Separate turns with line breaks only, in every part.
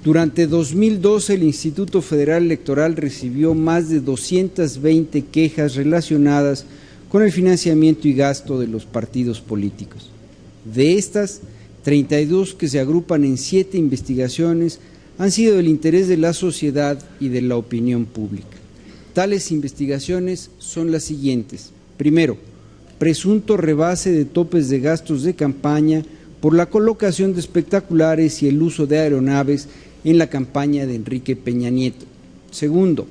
Durante 2012, el Instituto Federal Electoral recibió más de 220 quejas relacionadas con el financiamiento y gasto de los partidos políticos. De estas, 32 que se agrupan en 7 investigaciones han sido del interés de la sociedad y de la opinión pública. Tales investigaciones son las siguientes. Primero, presunto rebase de topes de gastos de campaña por la colocación de espectaculares y el uso de aeronaves en la campaña de Enrique Peña Nieto. Segundo,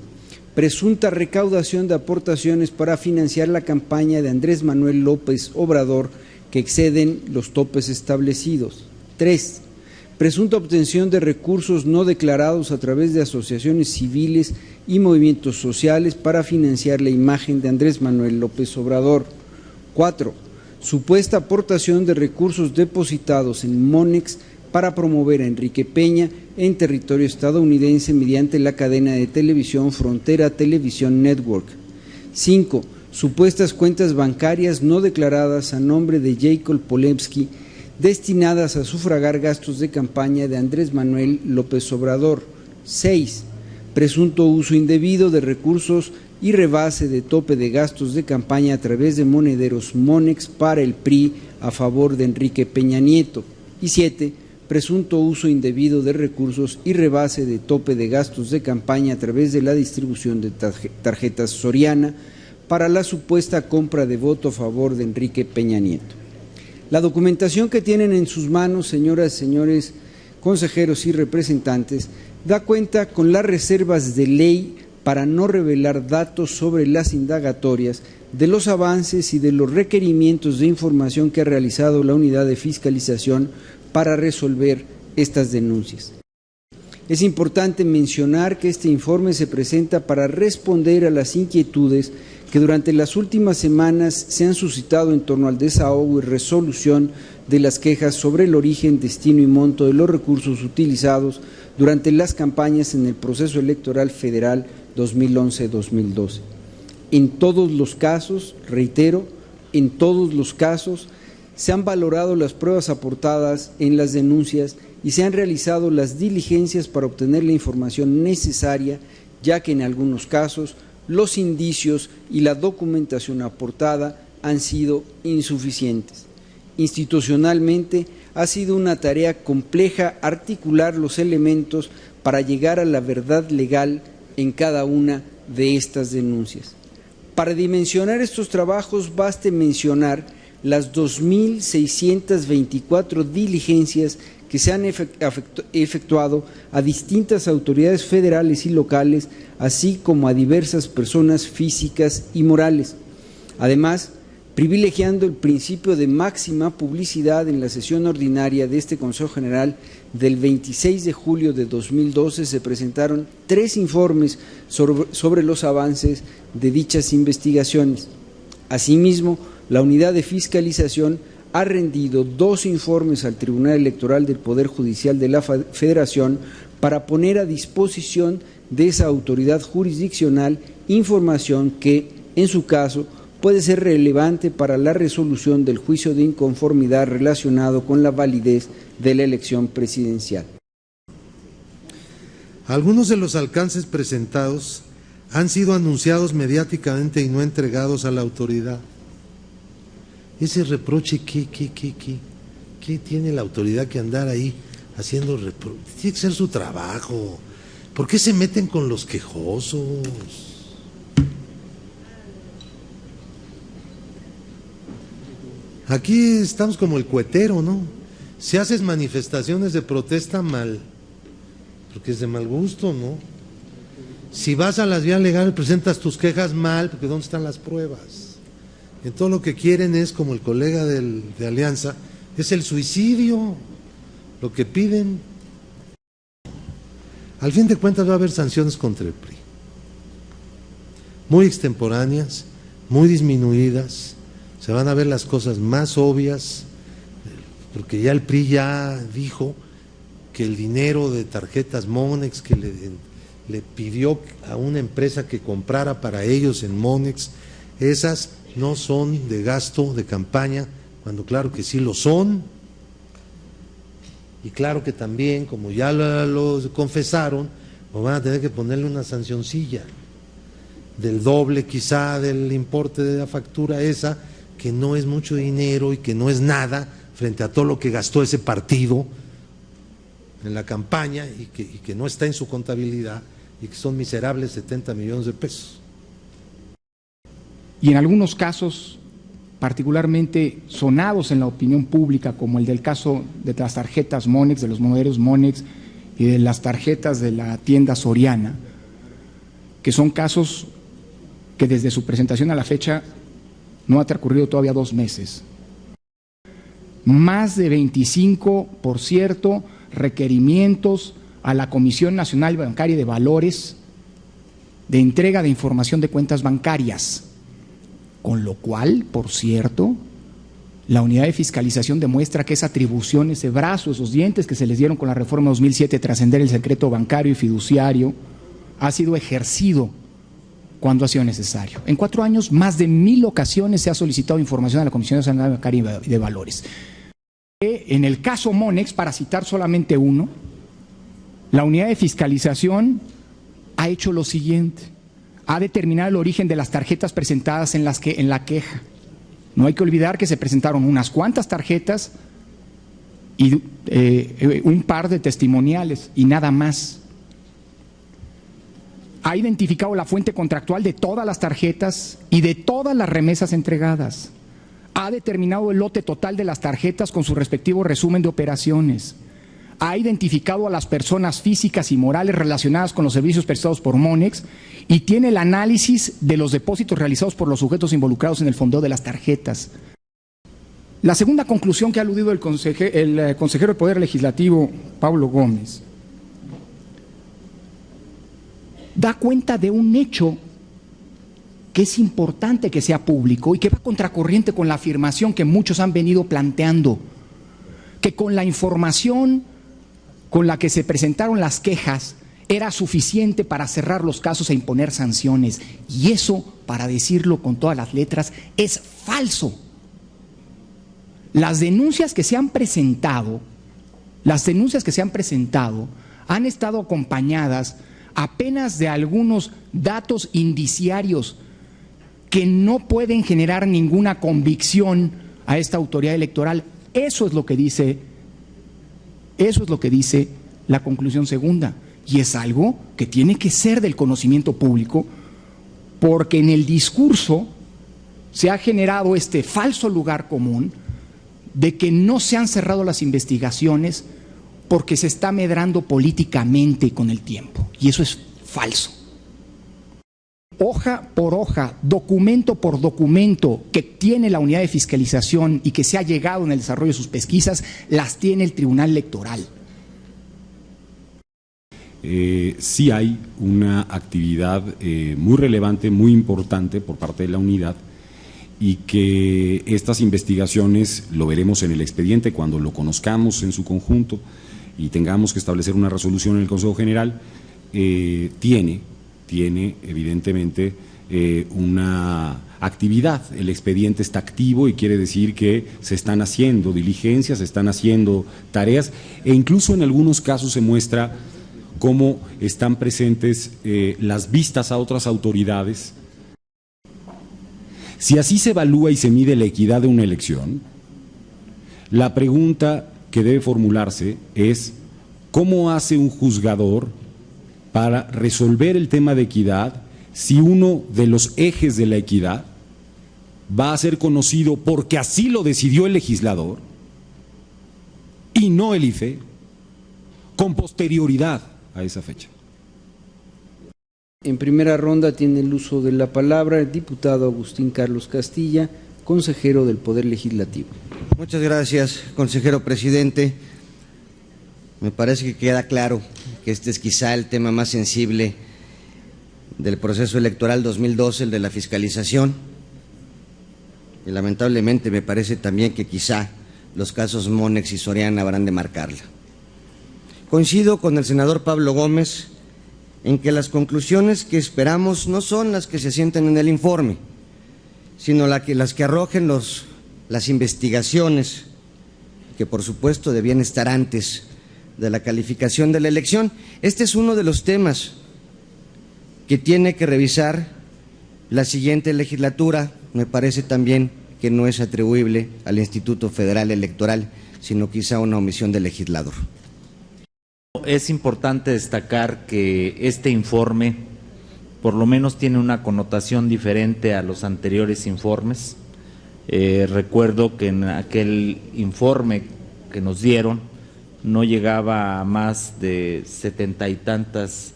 presunta recaudación de aportaciones para financiar la campaña de Andrés Manuel López Obrador que exceden los topes establecidos. 3. Presunta obtención de recursos no declarados a través de asociaciones civiles y movimientos sociales para financiar la imagen de Andrés Manuel López Obrador. 4. Supuesta aportación de recursos depositados en Monex para promover a Enrique Peña en territorio estadounidense mediante la cadena de televisión Frontera Television Network. 5. Supuestas cuentas bancarias no declaradas a nombre de Jacob Polensky destinadas a sufragar gastos de campaña de Andrés Manuel López Obrador. 6. Presunto uso indebido de recursos y rebase de tope de gastos de campaña a través de monederos Monex para el PRI a favor de Enrique Peña Nieto. Y 7. Presunto uso indebido de recursos y rebase de tope de gastos de campaña a través de la distribución de tarjetas Soriana para la supuesta compra de voto a favor de Enrique Peña Nieto. La documentación que tienen en sus manos, señoras y señores consejeros y representantes, da cuenta con las reservas de ley para no revelar datos sobre las indagatorias, de los avances y de los requerimientos de información que ha realizado la Unidad de Fiscalización para resolver estas denuncias. Es importante mencionar que este informe se presenta para responder a las inquietudes que durante las últimas semanas se han suscitado en torno al desahogo y resolución de las quejas sobre el origen, destino y monto de los recursos utilizados durante las campañas en el proceso electoral federal 2011-2012. En todos los casos, reitero, en todos los casos, se han valorado las pruebas aportadas en las denuncias y se han realizado las diligencias para obtener la información necesaria, ya que en algunos casos los indicios y la documentación aportada han sido insuficientes. Institucionalmente ha sido una tarea compleja articular los elementos para llegar a la verdad legal en cada una de estas denuncias. Para dimensionar estos trabajos baste mencionar las 2.624 diligencias que se han efectuado a distintas autoridades federales y locales, así como a diversas personas físicas y morales. Además, privilegiando el principio de máxima publicidad en la sesión ordinaria de este Consejo General del 26 de julio de 2012, se presentaron 3 informes sobre los avances de dichas investigaciones. Asimismo, la Unidad de Fiscalización ha rendido 2 informes al Tribunal Electoral del Poder Judicial de la Federación para poner a disposición de esa autoridad jurisdiccional información que, en su caso, puede ser relevante para la resolución del juicio de inconformidad relacionado con la validez de la elección presidencial.
Algunos de los alcances presentados han sido anunciados mediáticamente y no entregados a la autoridad. Ese reproche, ¿qué tiene la autoridad que andar ahí haciendo reproche? Tiene que ser su trabajo. ¿Por qué se meten con los quejosos? Aquí estamos como el cuetero, ¿no? Si haces manifestaciones de protesta, mal, porque es de mal gusto, ¿no? Si vas a las vías legales, presentas tus quejas, mal, porque ¿dónde están las pruebas? En todo lo que quieren es, como el colega de Alianza, es el suicidio, lo que piden. Al fin de cuentas va a haber sanciones contra el PRI, muy extemporáneas, muy disminuidas, se van a ver las cosas más obvias, porque ya el PRI ya dijo que el dinero de tarjetas Monex que le pidió a una empresa que comprara para ellos en Monex, esas no son de gasto de campaña, cuando claro que sí lo son. Y claro que también, como ya lo confesaron, pues van a tener que ponerle una sancioncilla del doble quizá del importe de la factura esa, que no es mucho dinero y que no es nada frente a todo lo que gastó ese partido en la campaña y que no está en su contabilidad y que son miserables 70 millones de pesos.
Y en algunos casos particularmente sonados en la opinión pública, como el del caso de las tarjetas Monex, de los monederos Monex y de las tarjetas de la tienda Soriana, que son casos que desde su presentación a la fecha no ha transcurrido todavía 2 meses. Más de 25, por cierto, requerimientos a la Comisión Nacional Bancaria de Valores de entrega de información de cuentas bancarias, con lo cual, por cierto, la unidad de fiscalización demuestra que esa atribución, ese brazo, esos dientes que se les dieron con la reforma 2007, trascender el secreto bancario y fiduciario, ha sido ejercido cuando ha sido necesario. En 4 años, más de 1000 ocasiones se ha solicitado información a la Comisión Nacional Bancaria de Valores. En el caso Monex, para citar solamente uno, la unidad de fiscalización ha hecho lo siguiente: ha determinado el origen de las tarjetas presentadas en la queja. No hay que olvidar que se presentaron unas cuantas tarjetas y un par de testimoniales y nada más. Ha identificado la fuente contractual de todas las tarjetas y de todas las remesas entregadas. Ha determinado el lote total de las tarjetas con su respectivo resumen de operaciones. Ha identificado a las personas físicas y morales relacionadas con los servicios prestados por Monex y tiene el análisis de los depósitos realizados por los sujetos involucrados en el fondeo de las tarjetas. La segunda conclusión que ha aludido el consejero de Poder Legislativo, Pablo Gómez, da cuenta de un hecho que es importante que sea público y que va contracorriente con la afirmación que muchos han venido planteando, que con la información con la que se presentaron las quejas era suficiente para cerrar los casos e imponer sanciones. Y eso, para decirlo con todas las letras, es falso. Las denuncias que se han presentado han estado acompañadas apenas de algunos datos indiciarios que no pueden generar ninguna convicción a esta autoridad electoral. Eso es lo que dice la conclusión segunda, y es algo que tiene que ser del conocimiento público, porque en el discurso se ha generado este falso lugar común de que no se han cerrado las investigaciones porque se está medrando políticamente con el tiempo, y eso es falso. Hoja por hoja, documento por documento que tiene la unidad de fiscalización y que se ha llegado en el desarrollo de sus pesquisas, las tiene el Tribunal Electoral.
Sí hay una actividad muy relevante, muy importante por parte de la unidad, y que estas investigaciones, lo veremos en el expediente cuando lo conozcamos en su conjunto y tengamos que establecer una resolución en el Consejo General, tiene evidentemente una actividad. El expediente está activo y quiere decir que se están haciendo diligencias, se están haciendo tareas, e incluso en algunos casos se muestra cómo están presentes las vistas a otras autoridades. Si así se evalúa y se mide la equidad de una elección, la pregunta que debe formularse es: ¿cómo hace un juzgador para resolver el tema de equidad si uno de los ejes de la equidad va a ser conocido porque así lo decidió el legislador y no el IFE con posterioridad a esa fecha?
En primera ronda tiene el uso de la palabra el diputado Agustín Carlos Castilla, consejero del Poder Legislativo.
Muchas gracias, consejero presidente. Me parece que queda claro que este es quizá el tema más sensible del proceso electoral 2012, el de la fiscalización. Y lamentablemente me parece también que quizá los casos Monex y Soriana habrán de marcarla. Coincido con el senador Pablo Gómez en que las conclusiones que esperamos no son las que se asientan en el informe, sino las que arrojen las investigaciones que por supuesto debían estar antes de la calificación de la elección. Este es uno de los temas que tiene que revisar la siguiente legislatura. Me parece también que no es atribuible al Instituto Federal Electoral, sino quizá una omisión del legislador.
Es importante destacar que este informe por lo menos tiene una connotación diferente a los anteriores informes. Recuerdo que en aquel informe que nos dieron no llegaba a más de 70 y tantas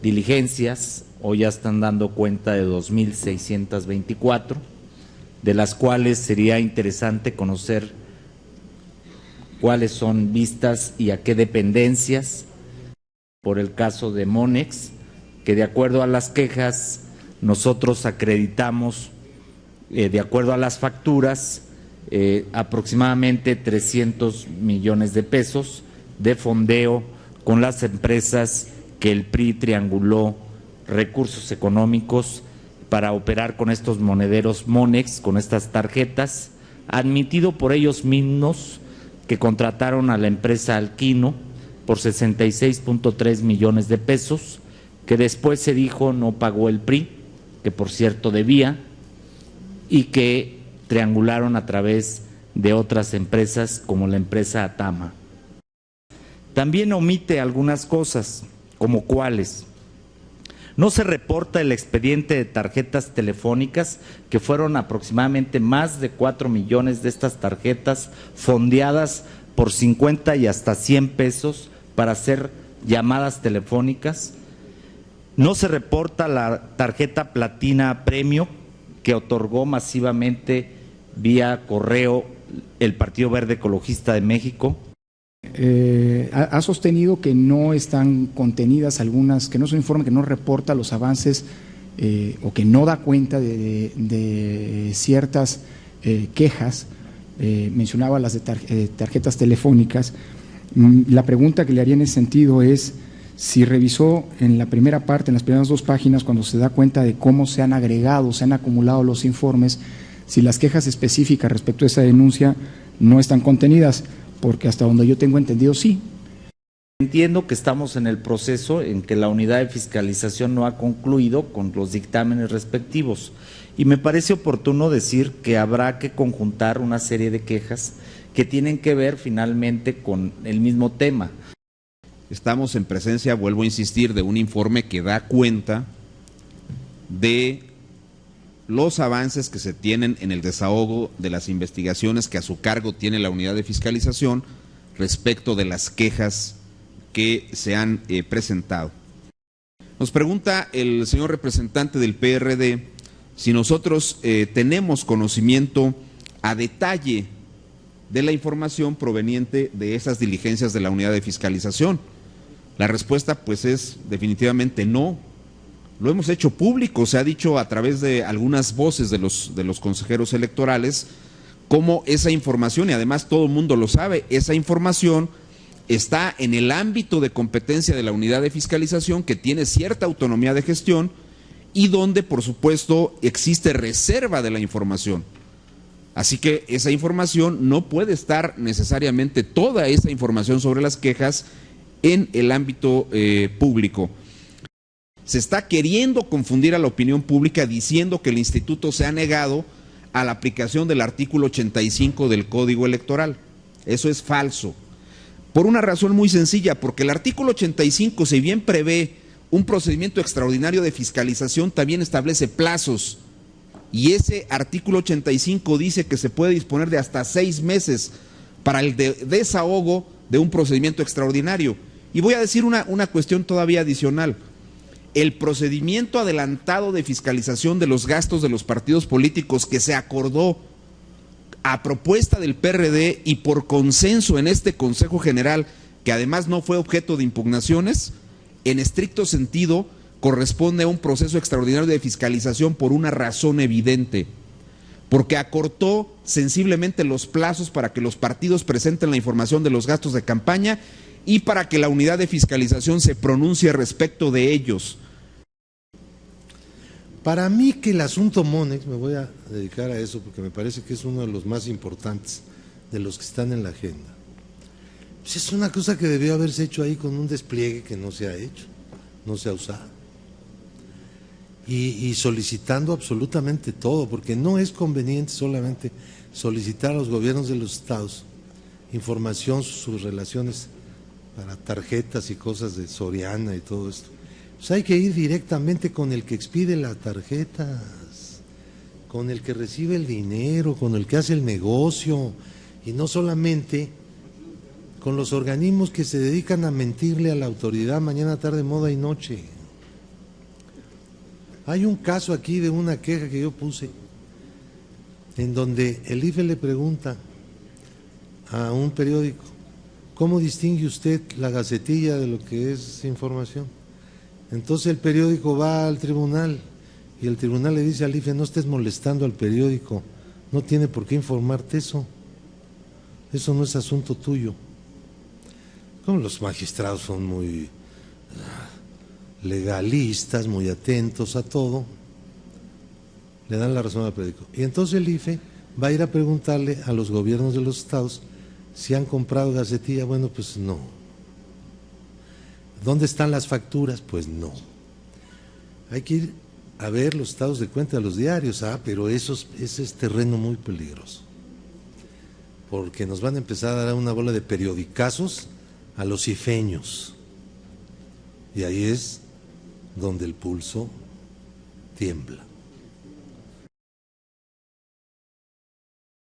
diligencias, hoy ya están dando cuenta de 2.624, de las cuales sería interesante conocer cuáles son vistas y a qué dependencias. Por el caso de Monex, que de acuerdo a las quejas nosotros acreditamos, de acuerdo a las facturas, aproximadamente 300 millones de pesos de fondeo con las empresas que el PRI trianguló recursos económicos para operar con estos monederos Monex, con estas tarjetas, admitido por ellos mismos, que contrataron a la empresa Alquino por 66.3 millones de pesos, que después se dijo no pagó el PRI, que por cierto debía, y que triangularon a través de otras empresas como la empresa Atama. También omite algunas cosas, como cuáles. No se reporta el expediente de tarjetas telefónicas, que fueron aproximadamente más de 4 millones de estas tarjetas fondeadas por 50 y hasta 100 pesos para hacer llamadas telefónicas. No se reporta la tarjeta Platina Premio, que otorgó masivamente vía correo el Partido Verde Ecologista de México.
Ha sostenido que no están contenidas algunas, que no es un informe que no reporta los avances o que no da cuenta de ciertas quejas. Mencionaba las de tarjetas telefónicas. La pregunta que le haría en ese sentido es si revisó en la primera parte, en las primeras 2 páginas, cuando se da cuenta de cómo se han agregado, se han acumulado los informes, si las quejas específicas respecto a esa denuncia no están contenidas, porque hasta donde yo tengo entendido sí.
Entiendo que estamos en el proceso en que la unidad de fiscalización no ha concluido con los dictámenes respectivos y me parece oportuno decir que habrá que conjuntar una serie de quejas que tienen que ver finalmente con el mismo tema.
Estamos en presencia, vuelvo a insistir, de un informe que da cuenta de los avances que se tienen en el desahogo de las investigaciones que a su cargo tiene la unidad de fiscalización respecto de las quejas que se han presentado. Nos pregunta el señor representante del PRD si nosotros tenemos conocimiento a detalle de la información proveniente de esas diligencias de la unidad de fiscalización. La respuesta pues es definitivamente no. Lo hemos hecho público, se ha dicho a través de algunas voces de los consejeros electorales cómo esa información, y además todo el mundo lo sabe, esa información está en el ámbito de competencia de la unidad de fiscalización, que tiene cierta autonomía de gestión y donde por supuesto existe reserva de la información. Así que esa información no puede estar necesariamente, toda esa información sobre las quejas, en el ámbito público. Se está queriendo confundir a la opinión pública diciendo que el instituto se ha negado a la aplicación del artículo 85 del Código Electoral. Eso es falso. Por una razón muy sencilla, porque el artículo 85, si bien prevé un procedimiento extraordinario de fiscalización, también establece plazos. Y ese artículo 85 dice que se puede disponer de hasta 6 meses para el desahogo de un procedimiento extraordinario. Y voy a decir una cuestión todavía adicional. El procedimiento adelantado de fiscalización de los gastos de los partidos políticos que se acordó a propuesta del PRD y por consenso en este Consejo General, que además no fue objeto de impugnaciones, en estricto sentido corresponde a un proceso extraordinario de fiscalización por una razón evidente, porque acortó sensiblemente los plazos para que los partidos presenten la información de los gastos de campaña y para que la unidad de fiscalización se pronuncie respecto de ellos.
Para mí que el asunto Monex, me voy a dedicar a eso porque me parece que es uno de los más importantes de los que están en la agenda. Pues es una cosa que debió haberse hecho ahí con un despliegue que no se ha hecho, no se ha usado. Y solicitando absolutamente todo, porque no es conveniente solamente solicitar a los gobiernos de los estados información, sus relaciones para tarjetas y cosas de Soriana y todo esto. Pues hay que ir directamente con el que expide las tarjetas, con el que recibe el dinero, con el que hace el negocio, y no solamente con los organismos que se dedican a mentirle a la autoridad mañana, tarde, moda y noche. Hay un caso aquí de una queja que yo puse, en donde el IFE le pregunta a un periódico, ¿cómo distingue usted la gacetilla de lo que es información? Entonces el periódico va al tribunal y el tribunal le dice al IFE, no estés molestando al periódico, no tiene por qué informarte eso no es asunto tuyo. Como los magistrados son muy legalistas, muy atentos a todo, le dan la razón al periódico. Y entonces el IFE va a ir a preguntarle a los gobiernos de los estados si han comprado gacetilla. Bueno, pues no. ¿Dónde están las facturas? Pues no. Hay que ir a ver los estados de cuenta de los diarios. Pero ese es terreno muy peligroso, porque nos van a empezar a dar una bola de periodicazos a los ifeños, y ahí es donde el pulso tiembla.